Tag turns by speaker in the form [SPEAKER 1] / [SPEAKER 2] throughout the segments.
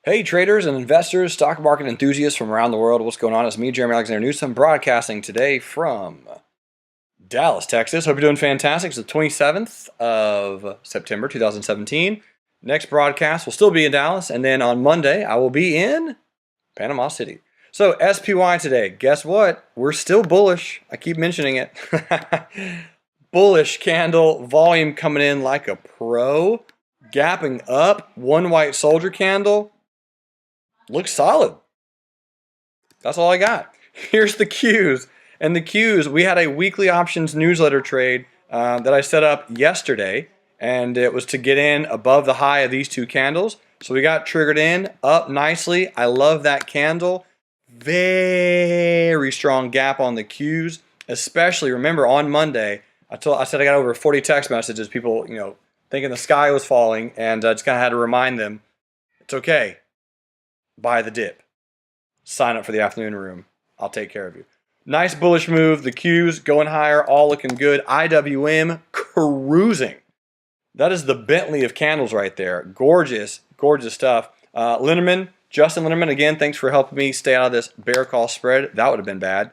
[SPEAKER 1] Hey traders and investors, stock market enthusiasts from around the world, what's going on? It's me, Jeremy Alexander Newsom, broadcasting today from Dallas, Texas. Hope you're doing fantastic. It's the 27th of September, 2017. Next broadcast will still be in Dallas, and then on Monday, I will be in Panama City. So, SPY today, guess what? We're still bullish. I keep mentioning it. Bullish candle, volume coming in like a pro, gapping up, one white soldier candle. Looks solid. That's all I got. Here's the Qs. And the Qs, we had a weekly options newsletter trade that I set up yesterday. And it was to get in above the high of these two candles. So we got triggered in, up nicely. I love that candle. Very strong gap on the Qs. Especially, remember, on Monday, I said I got over 40 text messages. People, thinking the sky was falling. And I just kind of had to remind them, it's okay. Buy the dip. Sign up for the afternoon room. I'll take care of you. Nice bullish move. The Qs going higher, all looking good. IWM cruising. That is the Bentley of candles right there. Gorgeous, gorgeous stuff. Linderman, Justin Linderman, again, thanks for helping me stay out of this bear call spread. That would have been bad.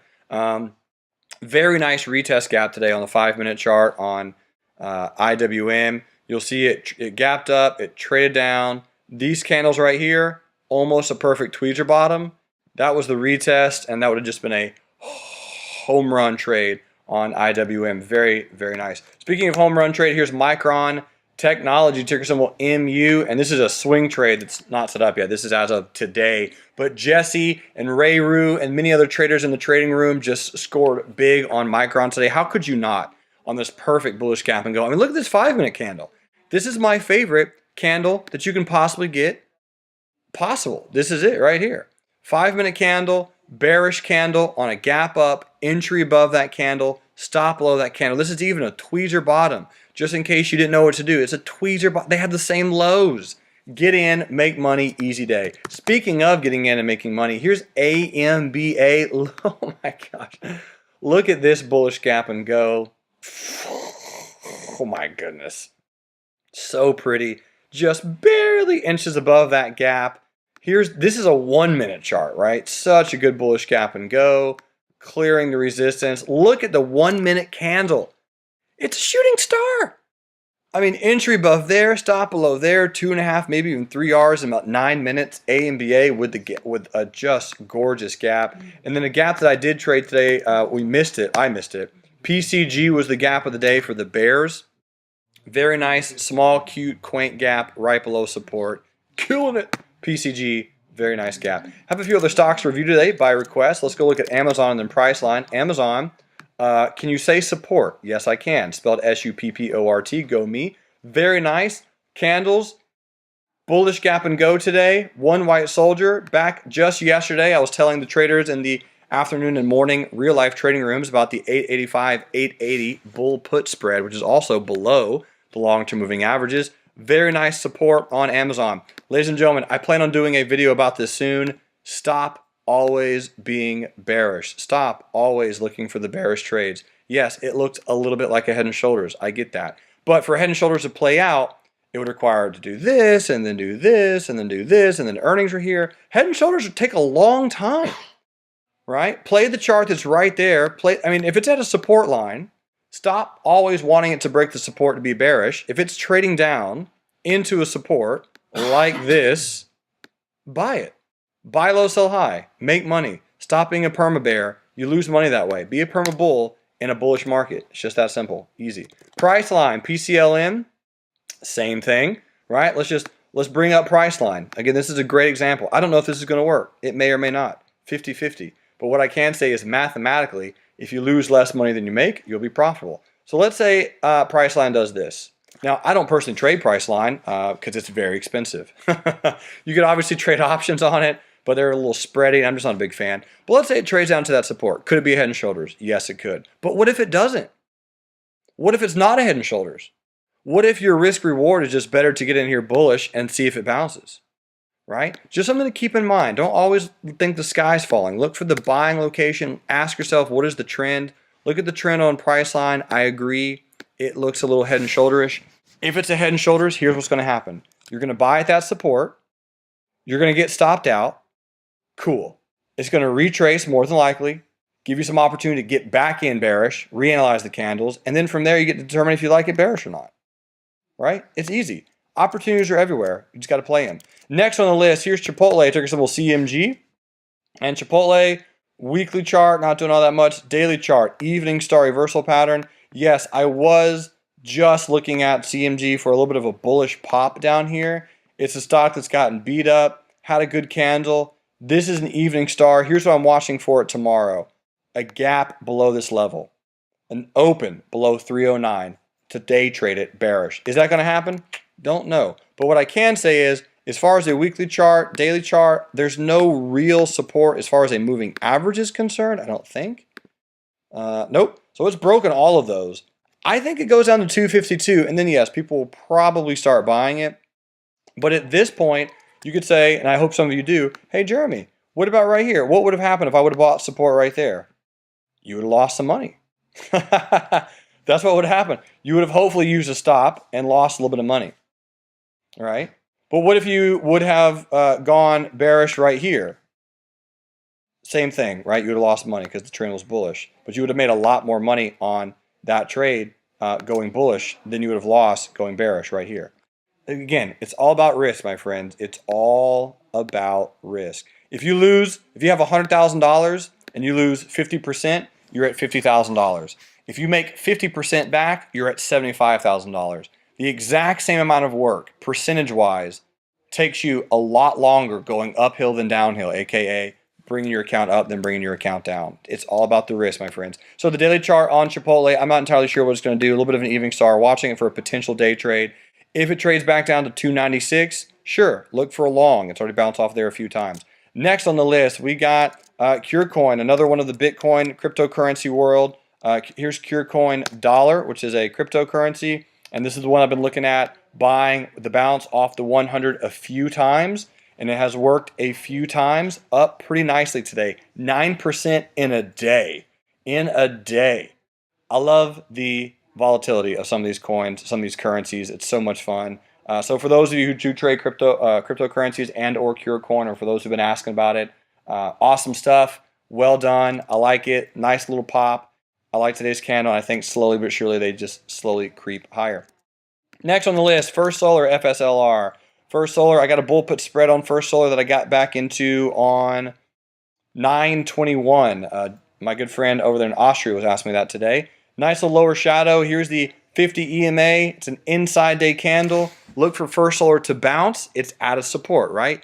[SPEAKER 1] Very nice retest gap today on the 5-minute chart on IWM. You'll see it gapped up, it traded down. These candles right here, almost a perfect tweezer bottom. That was the retest, and that would have just been a home run trade on IWM. Very, very nice. Speaking of home run trade, here's Micron Technology, ticker symbol MU, and this is a swing trade that's not set up yet. This is as of today. But Jesse and Ray Rue and many other traders in the trading room just scored big on Micron today. How could you not on this perfect bullish gap and go? I mean, look at this 5-minute candle. This is my favorite candle that you can possibly get. This is it right here. 5-minute candle, bearish candle on a gap up, entry above that candle, stop below that candle. This is even a tweezer bottom. Just in case you didn't know what to do, it's a tweezer bottom. They have the same lows. Get in, make money, easy day. Speaking of getting in and making money, here's AMBA. Oh my gosh. Look at this bullish gap and go. Oh my goodness. So pretty. Just barely inches above that gap. This is a 1-minute chart, right? Such a good bullish gap and go. Clearing the resistance. Look at the 1-minute candle. It's a shooting star. I mean, entry above there, stop below there, 2.5, maybe even 3 Rs in about 9 minutes. AMBA with a just gorgeous gap. And then a gap that I did trade today, we missed it. I missed it. PCG was the gap of the day for the bears. Very nice, small, cute, quaint gap right below support. Killing it. PCG, very nice gap. Have a few other stocks to review today by request. Let's go look at Amazon and then Priceline. Amazon, can you say support? Yes, I can. Spelled S-U-P-P-O-R-T. Go me. Very nice. Candles. Bullish gap and go today. One white soldier. Back just yesterday, I was telling the traders in the afternoon and morning real-life trading rooms about the 885, 880 bull put spread, which is also below the long-term moving averages. Very nice support on Amazon. Ladies and gentlemen, I plan on doing a video about this soon. Stop always being bearish. Stop always looking for the bearish trades. Yes, it looked a little bit like a Head and Shoulders. I get that. But for Head and Shoulders to play out, it would require to do this, and then do this, and then do this, and then earnings are here. Head and Shoulders would take a long time, right? Play the chart that's right there. If it's at a support line, stop always wanting it to break the support to be bearish. If it's trading down into a support like this, buy it. Buy low, sell high. Make money. Stop being a perma bear. You lose money that way. Be a perma bull in a bullish market. It's just that simple. Easy. Priceline, PCLM, same thing, right? Let's bring up Priceline. Again, this is a great example. I don't know if this is going to work. It may or may not. 50-50. But what I can say is mathematically, if you lose less money than you make, you'll be profitable. So let's say Priceline does this. Now, I don't personally trade Priceline because it's very expensive. You could obviously trade options on it, but they're a little spready. I'm just not a big fan. But let's say it trades down to that support. Could it be a Head and Shoulders? Yes, it could. But what if it doesn't? What if it's not a Head and Shoulders? What if your risk reward is just better to get in here bullish and see if it bounces? Right? Just something to keep in mind. Don't always think the sky's falling. Look for the buying location. Ask yourself, what is the trend? Look at the trend on Priceline. I agree. It looks a little Head and Shoulderish. If it's a Head and Shoulders, here's what's going to happen. You're going to buy at that support. You're going to get stopped out. Cool. It's going to retrace more than likely, give you some opportunity to get back in bearish, reanalyze the candles, and then from there you get to determine if you like it bearish or not. Right? It's easy. Opportunities are everywhere. You just got to play them. Next on the list, here's Chipotle, ticker symbol CMG. And Chipotle, weekly chart, not doing all that much. Daily chart, evening star reversal pattern. Yes, I was just looking at CMG for a little bit of a bullish pop down here. It's a stock that's gotten beat up, had a good candle. This is an evening star. Here's what I'm watching for it tomorrow. A gap below this level. An open below 309 to day trade it bearish. Is that going to happen? Don't know. But what I can say is, as far as a weekly chart, daily chart, there's no real support as far as a moving average is concerned, I don't think. Nope. So it's broken all of those. I think it goes down to 252, and then yes, people will probably start buying it. But at this point, you could say, and I hope some of you do, hey, Jeremy, what about right here? What would have happened if I would have bought support right there? You would have lost some money. That's what would happen. You would have hopefully used a stop and lost a little bit of money. All right? But what if you would have gone bearish right here? Same thing, right? You would have lost money because the trend was bullish. But you would have made a lot more money on that trade going bullish than you would have lost going bearish right here. Again, it's all about risk, my friends. It's all about risk. If you have $100,000 and you lose 50%, you're at $50,000. If you make 50% back, you're at $75,000. The exact same amount of work, percentage-wise, takes you a lot longer going uphill than downhill, aka bringing your account up than bringing your account down. It's all about the risk, my friends. So the daily chart on Chipotle, I'm not entirely sure what it's going to do. A little bit of an evening star, watching it for a potential day trade. If it trades back down to 296, sure, look for a long. It's already bounced off there a few times. Next on the list, we got CureCoin, another one of the Bitcoin cryptocurrency world. Here's CureCoin Dollar, which is a cryptocurrency. And this is the one I've been looking at, buying the bounce off the 100 a few times. And it has worked a few times, up pretty nicely today. 9% in a day. In a day. I love the volatility of some of these coins, some of these currencies. It's so much fun. So for those of you who do trade cryptocurrencies and or CureCoin, or for those who've been asking about it, awesome stuff. Well done. I like it. Nice little pop. I like today's candle. I think slowly but surely they just slowly creep higher. Next on the list, First Solar FSLR. First Solar, I got a bull put spread on First Solar that I got back into on 9/21. My good friend over there in Austria was asking me that today. Nice little lower shadow. Here's the 50 EMA. It's an inside day candle. Look for First Solar to bounce. It's at a support, right?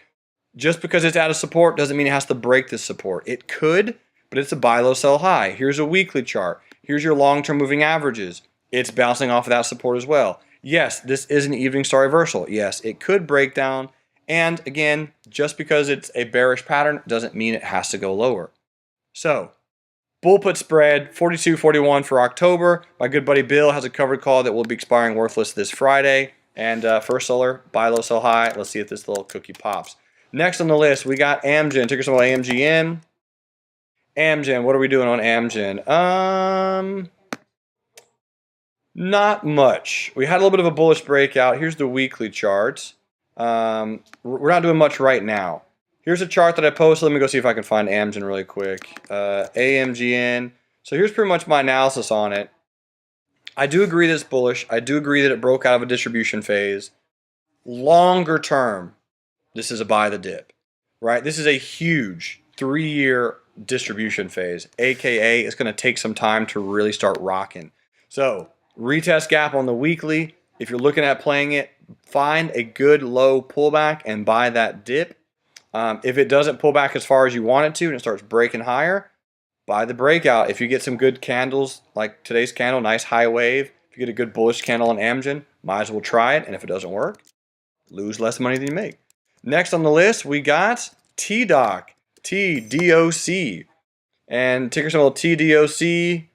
[SPEAKER 1] Just because it's at a support doesn't mean it has to break this support. It could, but it's a buy low, sell high. Here's a weekly chart. Here's your long-term moving averages. It's bouncing off of that support as well. Yes, this is an evening star reversal. Yes, it could break down. And again, just because it's a bearish pattern doesn't mean it has to go lower. So, bull put spread, 42.41 for October. My good buddy Bill has a covered call that will be expiring worthless this Friday. And First Solar, buy low, sell high. Let's see if this little cookie pops. Next on the list, we got Amgen. Ticker symbol AMGN. Amgen, what are we doing on Amgen? Not much. We had a little bit of a bullish breakout. Here's the weekly charts. We're not doing much right now. Here's a chart that I posted. Let me go see if I can find Amgen really quick. AMGN. So here's pretty much my analysis on it. I do agree that it's bullish. I do agree that it broke out of a distribution phase. Longer term, this is a buy the dip, right? This is a huge 3-year distribution phase, aka it's going to take some time to really start rocking. So retest gap on the weekly. If you're looking at playing it, find a good low pullback and buy that dip. If it doesn't pull back as far as you want it to and it starts breaking higher, buy the breakout. If you get some good candles like today's candle, nice high wave, if you get a good bullish candle on Amgen, might as well try it. And if it doesn't work, lose less money than you make. Next on the list, we got TDOC. TDOC. And ticker symbol TDOC,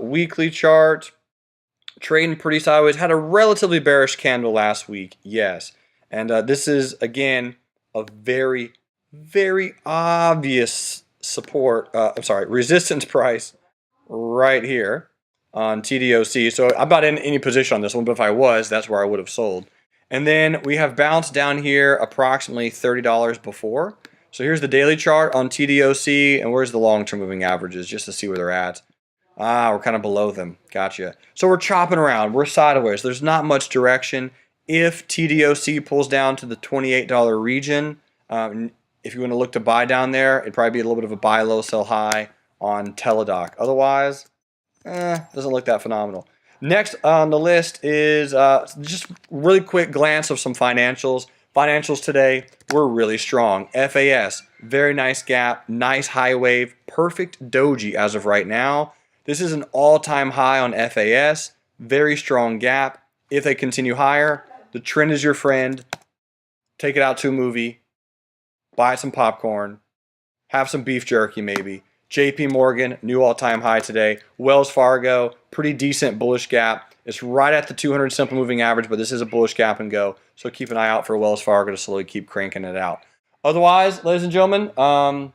[SPEAKER 1] weekly chart, trading pretty sideways. Had a relatively bearish candle last week, yes. And this is, again, a very, very obvious resistance price right here on TDOC. So I'm not in any position on this one, but if I was, that's where I would have sold. And then we have bounced down here approximately $30 before. So here's the daily chart on TDOC, and where's the long-term moving averages, just to see where they're at. Ah, we're kind of below them. Gotcha. So we're chopping around. We're sideways. There's not much direction. If TDOC pulls down to the $28 region, if you want to look to buy down there, it'd probably be a little bit of a buy low, sell high on Teladoc. Otherwise, doesn't look that phenomenal. Next on the list is just really quick glance of some financials. Financials today were really strong. FAS, very nice gap, nice high wave, perfect doji as of right now. This is an all-time high on FAS, very strong gap. If they continue higher, the trend is your friend. Take it out to a movie, buy some popcorn, have some beef jerky maybe. JP Morgan, new all-time high today. Wells Fargo, pretty decent bullish gap. It's right at the 200 simple moving average, but this is a bullish gap and go. So keep an eye out for Wells Fargo to slowly keep cranking it out. Otherwise, ladies and gentlemen,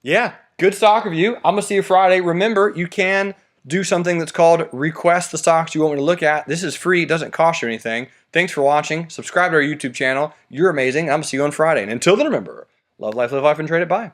[SPEAKER 1] yeah, good stock review. I'm going to see you Friday. Remember, you can do something that's called request the stocks you want me to look at. This is free. It doesn't cost you anything. Thanks for watching. Subscribe to our YouTube channel. You're amazing. I'm going to see you on Friday. And until then, remember, love life, live life, and trade it. Bye.